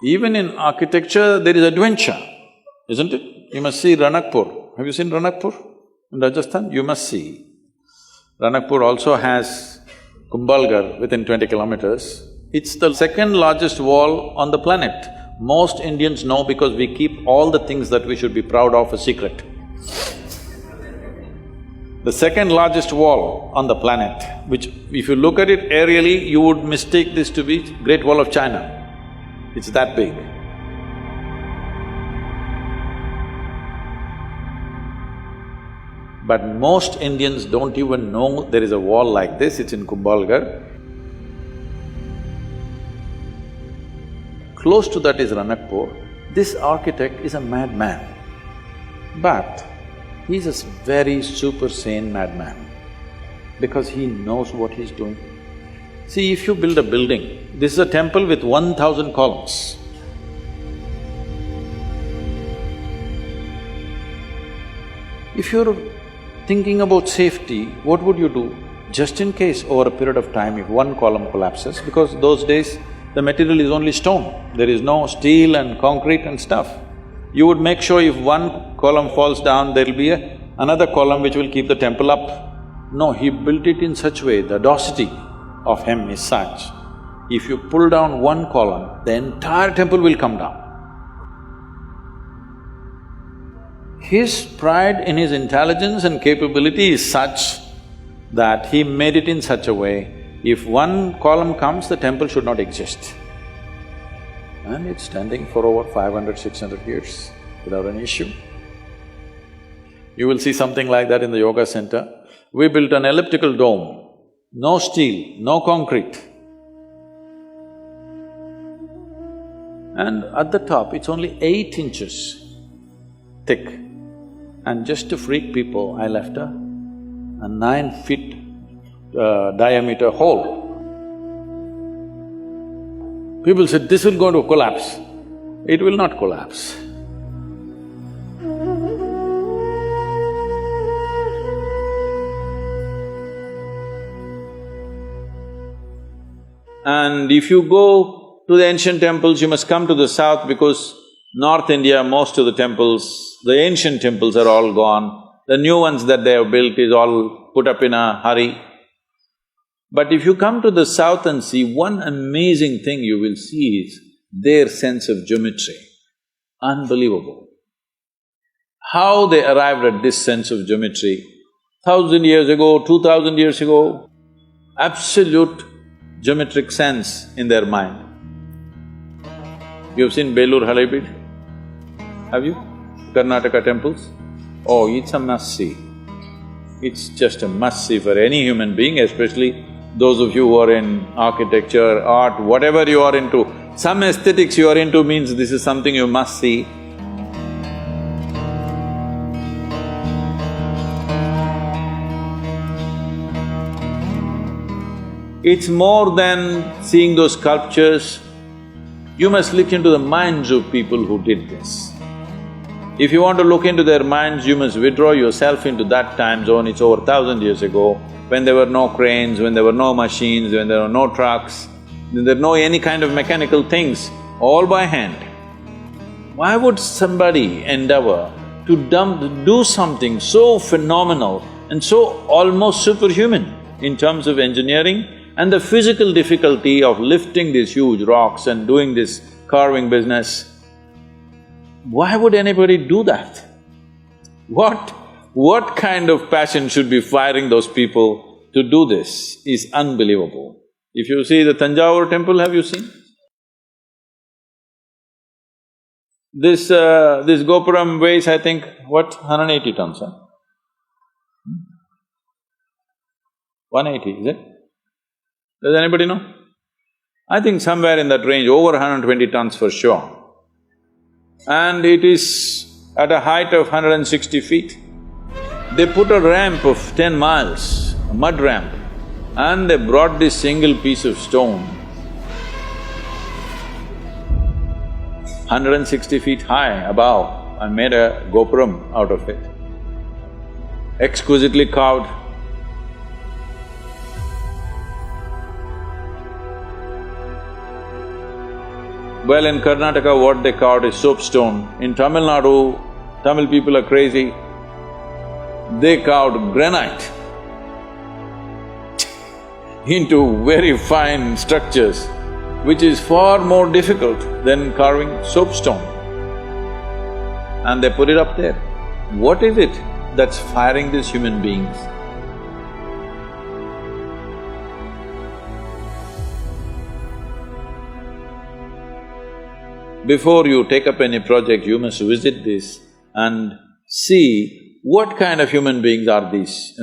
Even in architecture, there is adventure, isn't it? You must see Ranakpur. Have you seen Ranakpur in Rajasthan? You must see. Ranakpur also has Kumbhalgarh within 20 kilometers. It's the second largest wall on the planet. Most Indians know because we keep all the things that we should be proud of a secret. The second largest wall on the planet, which if you look at it aerially, you would mistake this to be Great Wall of China. It's that big. But most Indians don't even know there is a wall like this, it's in Kumbhalgarh. Close to that is Ranakpur. This architect is a madman, but he's a very super sane madman because he knows what he's doing. See, if you build a building, this is a temple with 1,000 columns. If you're thinking about safety, what would you do? Just in case over a period of time, if one column collapses, because those days the material is only stone, there is no steel and concrete and stuff. You would make sure if one column falls down, there'll be another column which will keep the temple up. No, he built it in such way, the audacity of him is such, if you pull down one column, the entire temple will come down. His pride in his intelligence and capability is such that he made it in such a way, if one column comes, the temple should not exist. And it's standing for over 500, 600 years without an issue. You will see something like that in the yoga center. We built an elliptical dome, no steel, no concrete. And at the top, it's only 8 inches thick. And just to freak people, I left a 9 feet diameter hole. People said, this will going to collapse. It will not collapse. And if you go to the ancient temples, you must come to the south because North India, most of the temples, the ancient temples are all gone. The new ones that they have built is all put up in a hurry. But if you come to the south and see, one amazing thing you will see is their sense of geometry. Unbelievable. How they arrived at this sense of geometry, 1,000 years ago, 2,000 years ago, absolute geometric sense in their mind. You've seen Belur Halebeedu? Have you? Karnataka temples? Oh, it's a must-see. It's just a must-see for any human being, especially those of you who are in architecture, art, whatever you are into. Some aesthetics you are into means this is something you must see. It's more than seeing those sculptures. You must look into the minds of people who did this. If you want to look into their minds, you must withdraw yourself into that time zone. It's over 1,000 years ago, when there were no cranes, when there were no machines, when there were no trucks, when there were no any kind of mechanical things, all by hand. Why would somebody endeavor to do something so phenomenal and so almost superhuman in terms of engineering and the physical difficulty of lifting these huge rocks and doing this carving business? Why would anybody do that? What kind of passion should be firing those people to do this is unbelievable. If you see the Tanjavur temple, have you seen? This Gopuram weighs, I think, what, 180 tons, huh? 180, is it? Does anybody know? I think somewhere in that range, over 120 tons for sure. And it is at a height of 160 feet. They put a ramp of 10 miles, a mud ramp, and they brought this single piece of stone, 160 feet high above, and made a gopuram out of it, exquisitely carved. Well, in Karnataka, what they carved is soapstone. In Tamil Nadu, Tamil people are crazy. They carved granite into very fine structures, which is far more difficult than carving soapstone. And they put it up there. What is it that's firing these human beings? Before you take up any project, you must visit this and see what kind of human beings are these,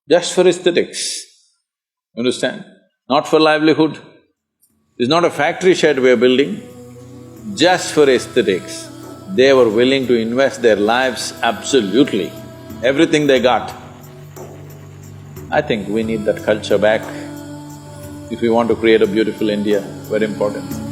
Just for aesthetics, understand? Not for livelihood. It's not a factory shed we're building, just for aesthetics. They were willing to invest their lives absolutely, everything they got. I think we need that culture back if we want to create a beautiful India, very important.